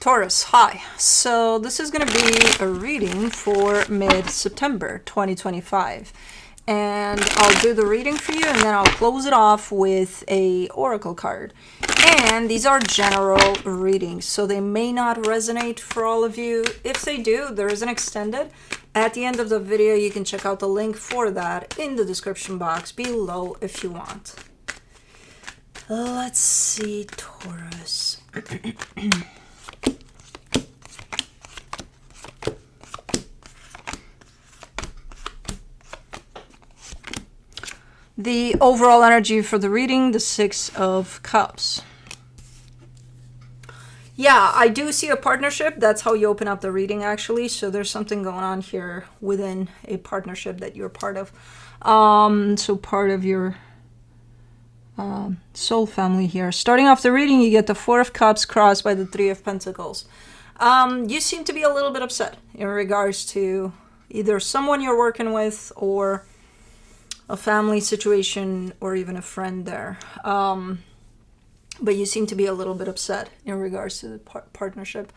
Taurus, hi. So this is going to be a reading for mid-September 2025. And I'll do the reading for you and then I'll close it off with a oracle card. And these are general readings, so they may not resonate for all of you. If they do, there is an extended. At the end of the video, you can check out the link for that in the description box below if you want. Let's see, Taurus. The overall energy for the reading, the Six of Cups. Yeah, I do see a partnership. That's how you open up the reading, actually. So there's something going on here within a partnership that you're part of. So part of your soul family here. Starting off the reading, you get the Four of Cups crossed by the Three of Pentacles. You seem to be a little bit upset in regards to either someone you're working with or a family situation or even a friend there. But you seem to be a little bit upset in regards to the partnership.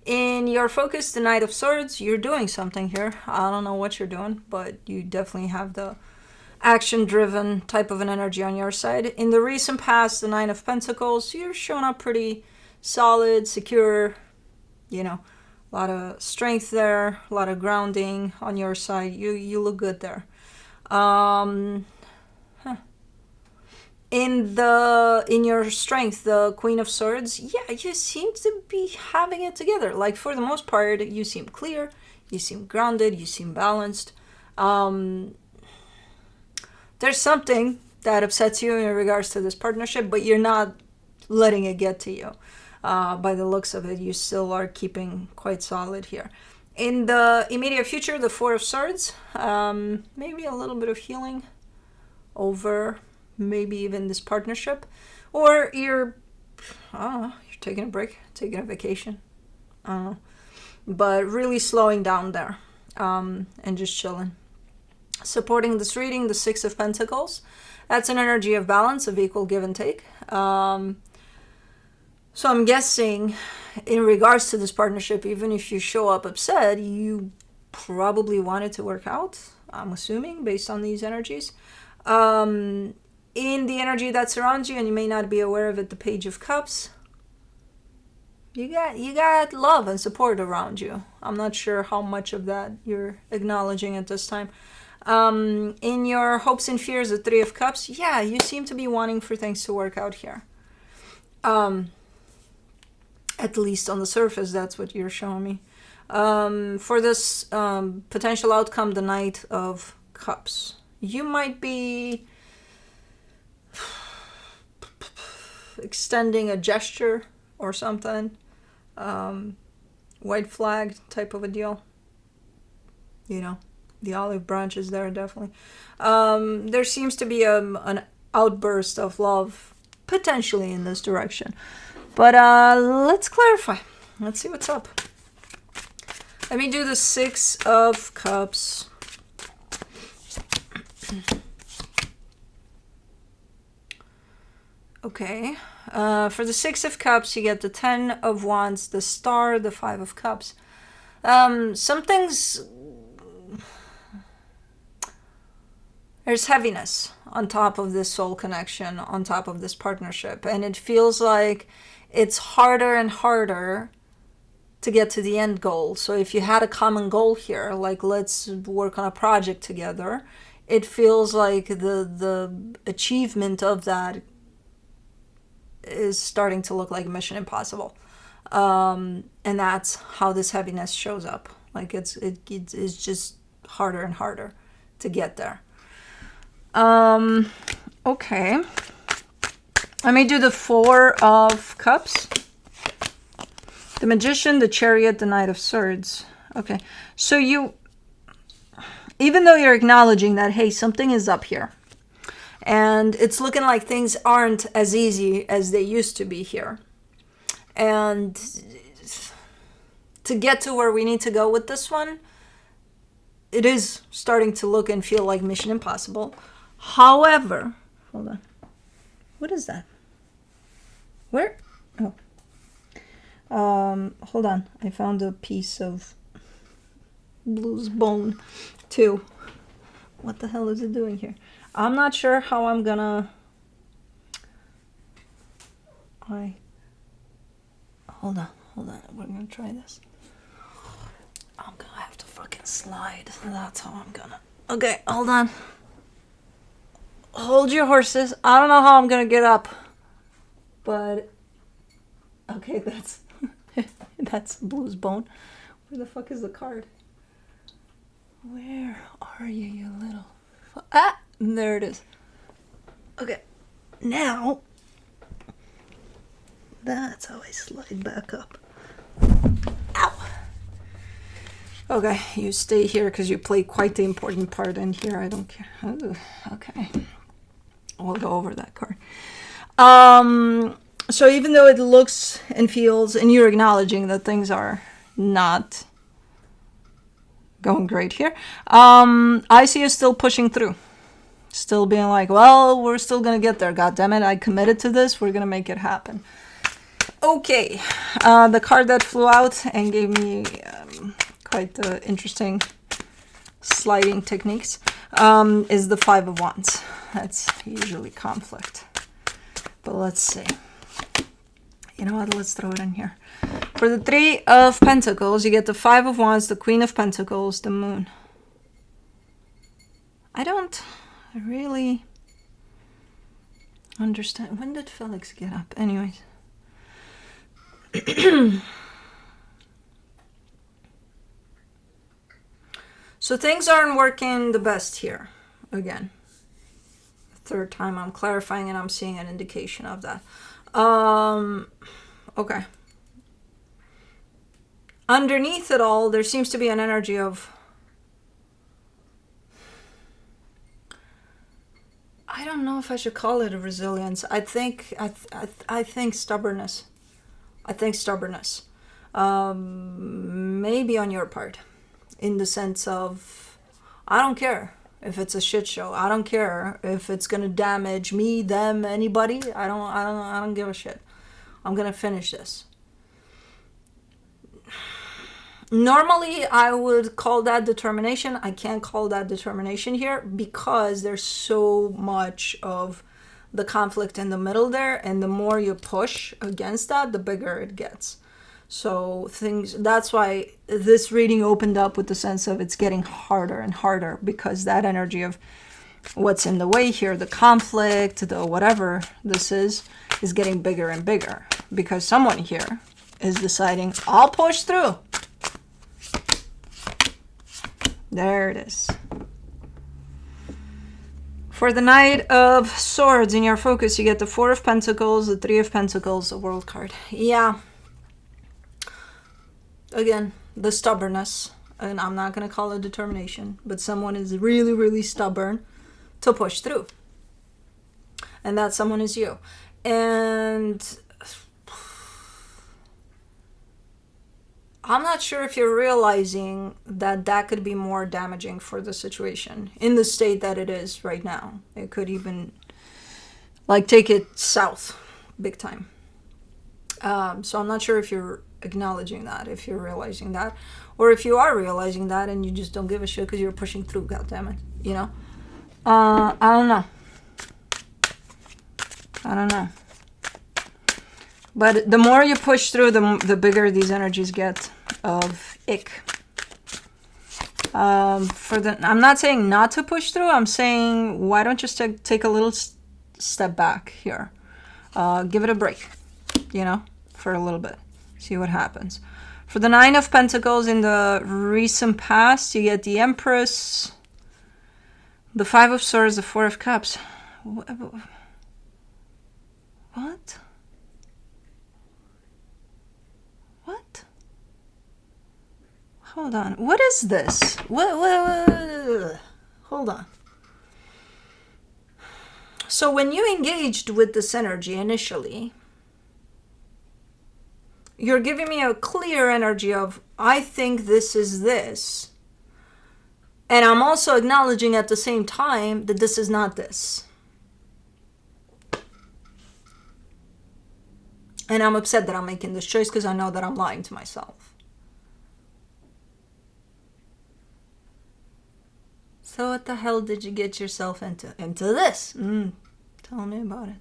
In your focus, the Knight of Swords, you're doing something here. I don't know what you're doing, but you definitely have the action-driven type of an energy on your side. In the recent past, the Nine of Pentacles, you're showing up pretty solid, secure, you know, a lot of strength there, a lot of grounding on your side. You look good there. In your strength, the Queen of Swords, yeah, you seem to be having it together. Like, for the most part, you seem clear, you seem grounded, you seem balanced. There's something that upsets you in regards to this partnership, but you're not letting it get to you. By the looks of it, you still are keeping quite solid here. In the immediate future, the Four of Swords, maybe a little bit of healing over maybe even this partnership, or you're taking a break, taking a vacation, but really slowing down there, and just chilling. Supporting this reading, the Six of Pentacles, that's an energy of balance, of equal give and take. So I'm guessing in regards to this partnership, even if you show up upset, you probably want it to work out, I'm assuming, based on these energies. In the energy that surrounds you, and you may not be aware of it, the Page of Cups, you got love and support around you. I'm not sure how much of that you're acknowledging at this time. In your hopes and fears, the Three of Cups, yeah, you seem to be wanting for things to work out here. At least on the surface, that's what you're showing me. For this potential outcome, the Knight of Cups, you might be extending a gesture or something, white flag type of a deal, you know, the olive branch is there, definitely. There seems to be an outburst of love potentially in this direction, but let's clarify, let's see what's up. Let me do the Six of Cups. Okay, for the Six of Cups, you get the Ten of Wands, the Star, the Five of Cups. Something's... There's heaviness on top of this soul connection, on top of this partnership. And it feels like it's harder and harder to get to the end goal. So if you had a common goal here, like let's work on a project together, it feels like the achievement of that is starting to look like Mission Impossible, and that's how this heaviness shows up. Like it's just harder and harder to get there. Okay, let me do the Four of Cups, the Magician, the Chariot, the Knight of Swords. Okay, so you, even though you're acknowledging that, hey, something is up here, and it's looking like things aren't as easy as they used to be here. And to get to where we need to go with this one, it is starting to look and feel like Mission Impossible. However, hold on. What is that? Where? Oh. Hold on. I found a piece of blue's bone too. What the hell is it doing here? I'm not sure how I'm gonna... Hold on. We're gonna try this. I'm gonna have to fucking slide. That's how I'm gonna... Okay, hold on. Hold your horses. I don't know how I'm gonna get up. But... Okay, that's... that's blue's bone. Where the fuck is the card? Where are you, you little... Ah! There it is. Okay. Now... That's how I slide back up. Ow! Okay, you stay here because you play quite the important part in here. I don't care. Ooh, okay. We'll go over that card. So even though it looks and feels, and you're acknowledging that things are not going great here, I see you still pushing through. Still being like, well, we're still going to get there. God damn it, I committed to this. We're going to make it happen. Okay, the card that flew out and gave me quite interesting sliding techniques is the Five of Wands. That's usually conflict. But let's see. You know what? Let's throw it in here. For the Three of Pentacles, you get the Five of Wands, the Queen of Pentacles, the Moon. I don't really understand. When did Felix get up? Anyways. So things aren't working the best here. Again, third time I'm clarifying and I'm seeing an indication of that. Okay. Underneath it all, there seems to be an energy of... I don't know if I should call it a resilience. I think stubbornness. I think stubbornness. Maybe on your part. In the sense of, I don't care if it's a shit show. I don't care if it's gonna damage me, them, anybody. I don't give a shit. I'm gonna finish this. Normally, I would call that determination. I can't call that determination here because there's so much of the conflict in the middle there, and the more you push against that, the bigger it gets. So that's why this reading opened up with the sense of it's getting harder and harder, because that energy of what's in the way here, the conflict, the whatever this is getting bigger and bigger, because someone here is deciding, I'll push through. There it is. For the Knight of Swords in your focus, you get the Four of Pentacles, the Three of Pentacles, the World card. Yeah. Again, the stubbornness, and I'm not going to call it determination, but someone is really, really stubborn to push through. And that someone is you. And I'm not sure if you're realizing that that could be more damaging for the situation in the state that it is right now. It could even like take it south big time. So I'm not sure if you're acknowledging that, if you're realizing that, or if you are realizing that and you just don't give a shit because you're pushing through, goddammit, you know? I don't know. But the more you push through, the bigger these energies get of ick. I'm not saying not to push through. I'm saying, why don't you take a little step back here? Give it a break, you know, for a little bit. See what happens. For the Nine of Pentacles in the recent past, you get the Empress, the Five of Swords, the Four of Cups. What? What? Hold on. What is this? What? Hold on. So when you engaged with this energy initially, you're giving me a clear energy of, I think this is this. And I'm also acknowledging at the same time that this is not this. And I'm upset that I'm making this choice because I know that I'm lying to myself. So what the hell did you get yourself into? Into this? Tell me about it.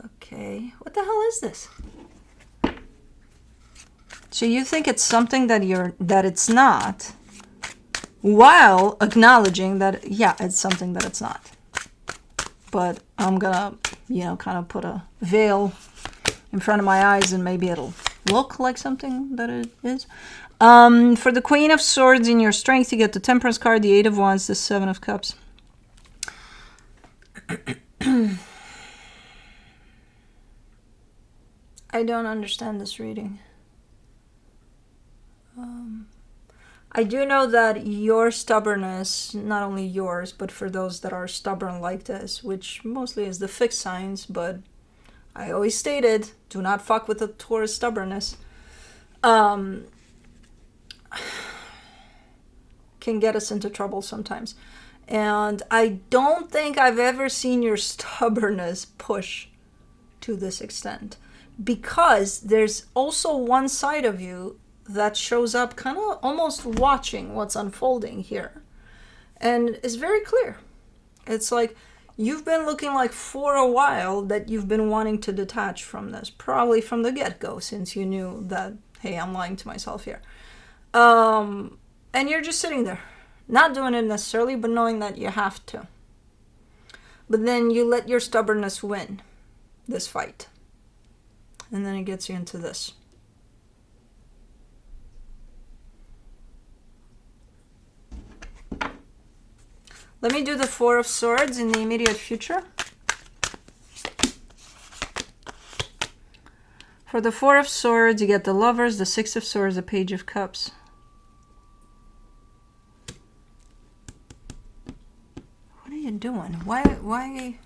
Okay, what the hell is this? So you think it's something that it's not, while acknowledging that, yeah, it's something that it's not. But I'm gonna, kind of put a veil in front of my eyes and maybe it'll look like something that it is. For the Queen of Swords in your strength, you get the Temperance card, the Eight of Wands, the Seven of Cups. I don't understand this reading. I do know that your stubbornness, not only yours, but for those that are stubborn like this, which mostly is the fixed signs, but I always stated, do not fuck with the Taurus stubbornness, can get us into trouble sometimes. And I don't think I've ever seen your stubbornness push to this extent, because there's also one side of you that shows up kind of almost watching what's unfolding here. And it's very clear. It's like you've been looking like for a while that you've been wanting to detach from this, probably from the get-go, since you knew that, hey, I'm lying to myself here. And you're just sitting there, not doing it necessarily, but knowing that you have to. But then you let your stubbornness win this fight. And then it gets you into this. Let me do the Four of Swords in the immediate future. For the Four of Swords, you get the Lovers, the Six of Swords, the Page of Cups. What are you doing? Why?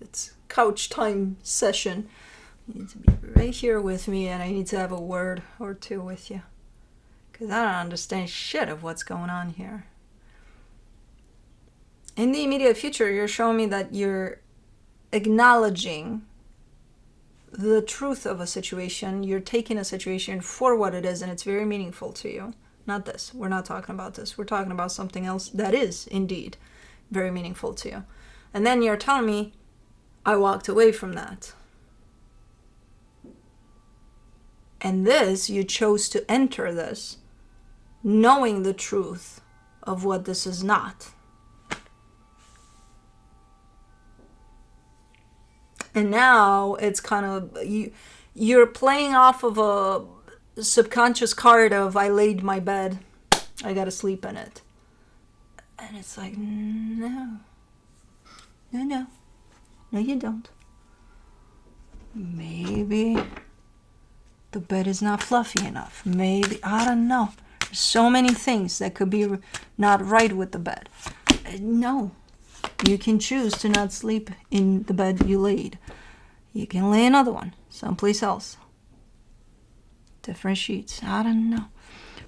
It's couch time session. You need to be right here with me, and I need to have a word or two with you. Because I don't understand shit of what's going on here. In the immediate future, you're showing me that you're acknowledging the truth of a situation. You're taking a situation for what it is, and it's very meaningful to you. Not this. We're not talking about this. We're talking about something else that is indeed very meaningful to you. And then you're telling me, I walked away from that. And this, you chose to enter this knowing the truth of what this is not. And now it's kind of, you're playing off of a subconscious card of, I laid my bed, I gotta sleep in it. And it's like, no, you don't. Maybe the bed is not fluffy enough. Maybe, I don't know. There's so many things that could be not right with the bed. No. You can choose to not sleep in the bed you laid. You can lay another one someplace else. Different sheets. I don't know.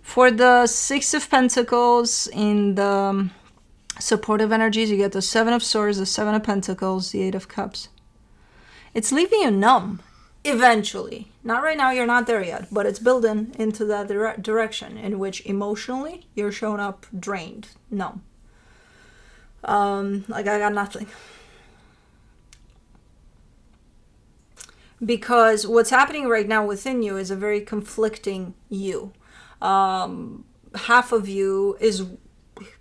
For the Six of Pentacles in the supportive energies, you get the Seven of Swords, the Seven of Pentacles, the Eight of Cups. It's leaving you numb. Eventually. Not right now, you're not there yet, but it's building into that direction in which emotionally you're showing up drained, numb. Like I got nothing. Because what's happening right now within you is a very conflicting you. Half of you is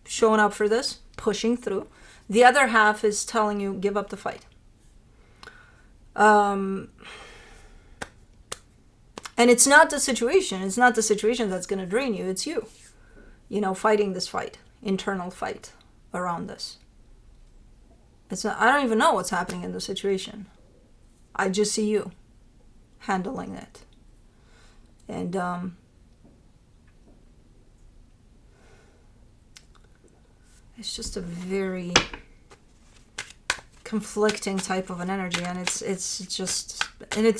showing up for this, pushing through. The other half is telling you, give up the fight. And it's not the situation. It's not the situation that's going to drain you. It's you, fighting this fight, internal fight around this. It's not, I don't even know what's happening in the situation. I just see you handling it. And it's just a very conflicting type of an energy, and it's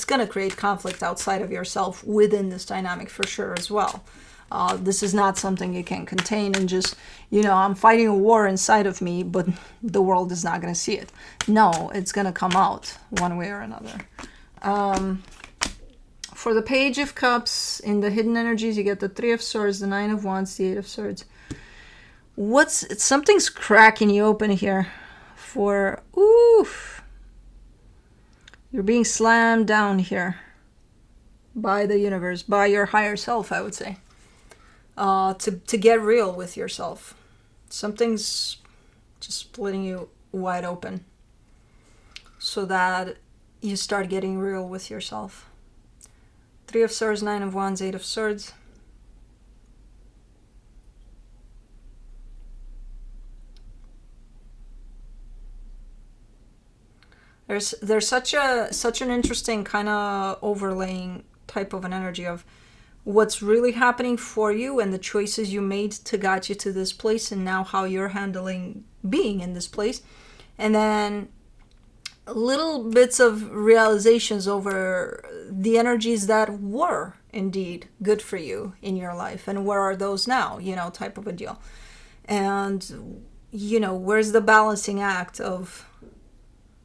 going to create conflict outside of yourself within this dynamic for sure as well. This is not something you can contain and just, I'm fighting a war inside of me, but the world is not going to see it. No, it's going to come out one way or another. For the Page of Cups, in the hidden energies, you get the Three of Swords, the Nine of Wands, the Eight of Swords. Something's cracking you open here for, oof. You're being slammed down here by the universe, by your higher self, I would say. To get real with yourself. Something's just splitting you wide open so that you start getting real with yourself. Three of Swords, Nine of Wands, Eight of Swords. There's such an interesting kind of overlaying type of an energy of what's really happening for you and the choices you made to get you to this place, and now how you're handling being in this place. And then little bits of realizations over the energies that were indeed good for you in your life, and where are those now, type of a deal. And where's the balancing act of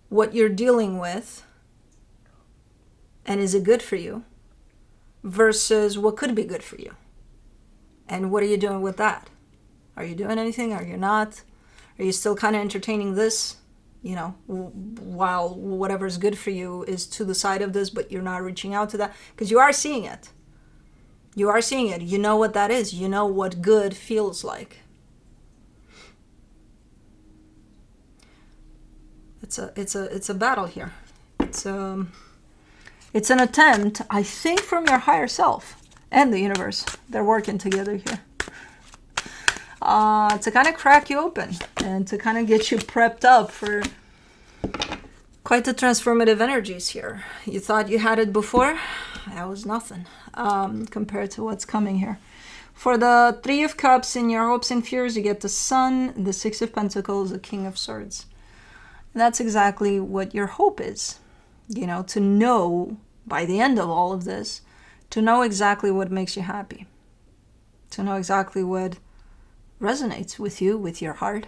what you're dealing with, and is it good for you, versus what could be good for you, and what are you doing with that? Are you doing anything? Are you not? Are you still kind of entertaining this, while whatever's good for you is to the side of this, but you're not reaching out to that? Because you are seeing it. You are seeing it. You know what that is. You know what good feels like. It's a battle here. It's an attempt, I think, from your higher self and the universe. They're working together here. To kind of crack you open and to kind of get you prepped up for quite the transformative energies here. You thought you had it before? That was nothing compared to what's coming here. For the Three of Cups, in your hopes and fears, you get the Sun, the Six of Pentacles, the King of Swords. And that's exactly what your hope is. To know by the end of all of this, to know exactly what makes you happy. To know exactly what resonates with you, with your heart.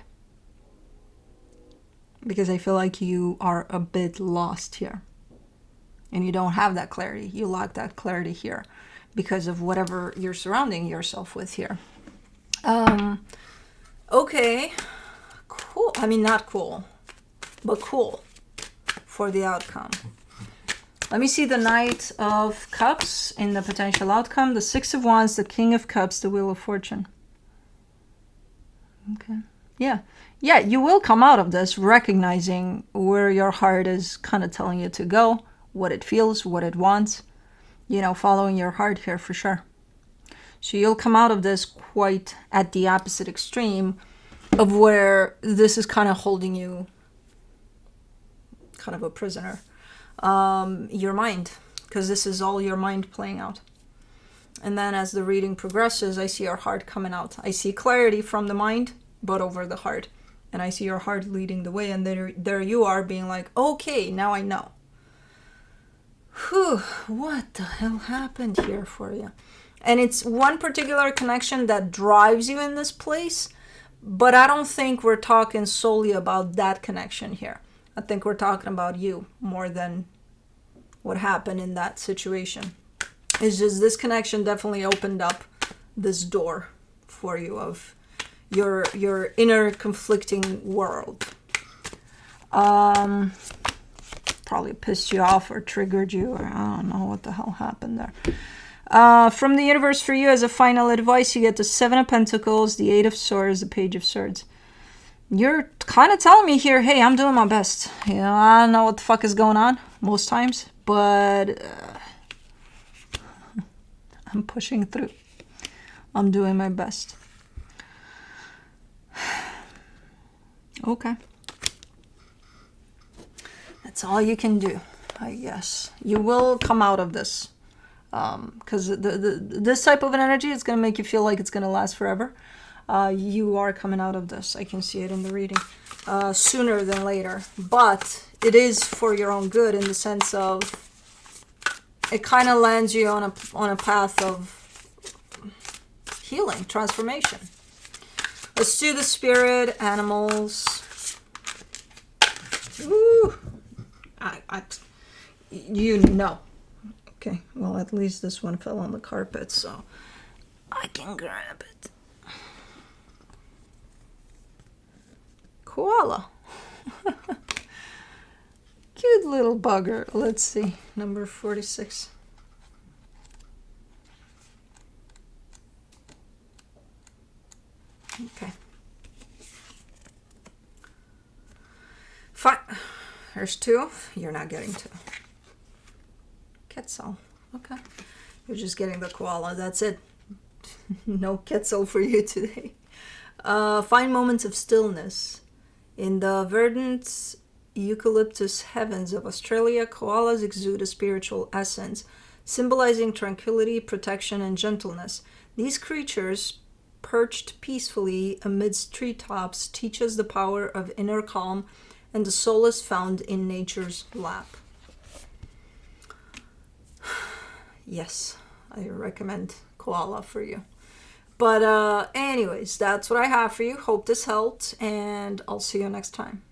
Because I feel like you are a bit lost here. And you don't have that clarity. You lack that clarity here because of whatever you're surrounding yourself with here. Okay. Cool. I mean, not cool, but cool for the outcome. Let me see the Knight of Cups in the potential outcome. The Six of Wands, the King of Cups, the Wheel of Fortune. Okay. Yeah, you will come out of this recognizing where your heart is kind of telling you to go, what it feels, what it wants, following your heart here for sure. So you'll come out of this quite at the opposite extreme of where this is kind of holding you kind of a prisoner. Your mind, because this is all your mind playing out. And then as the reading progresses, I see your heart coming out. I see clarity from the mind, but over the heart. And I see your heart leading the way, and there you are being like, okay, now I know. Whew, what the hell happened here for you? And it's one particular connection that drives you in this place, but I don't think we're talking solely about that connection here. I think we're talking about you more than what happened in that situation. It's just this connection definitely opened up this door for you of your inner conflicting world. Probably pissed you off or triggered you, or I don't know what the hell happened there. From the universe for you, as a final advice, you get the Seven of Pentacles, the Eight of Swords, the Page of Swords. You're kind of telling me here, hey, I'm doing my best. I don't know what the fuck is going on most times, but I'm pushing through. I'm doing my best. Okay. That's all you can do, I guess. You will come out of this. Because this type of an energy is going to make you feel like it's going to last forever. You are coming out of this. I can see it in the reading. Sooner than later. But it is for your own good, in the sense of it kind of lands you on a path of healing, transformation. Let's do the spirit animals. Ooh. You know. Okay, well, at least this one fell on the carpet, so I can grab it. Koala. Cute little bugger. Let's see. Number 46. Okay. Fine. There's 2. You're not getting 2. Quetzal. Okay. You're just getting the koala. That's it. No Quetzal for you today. Find moments of stillness. In the verdant eucalyptus heavens of Australia, koalas exude a spiritual essence, symbolizing tranquility, protection, and gentleness. These creatures, perched peacefully amidst treetops, teach us the power of inner calm and the solace found in nature's lap. Yes, I recommend koala for you. But anyways, that's what I have for you. Hope this helped, and I'll see you next time.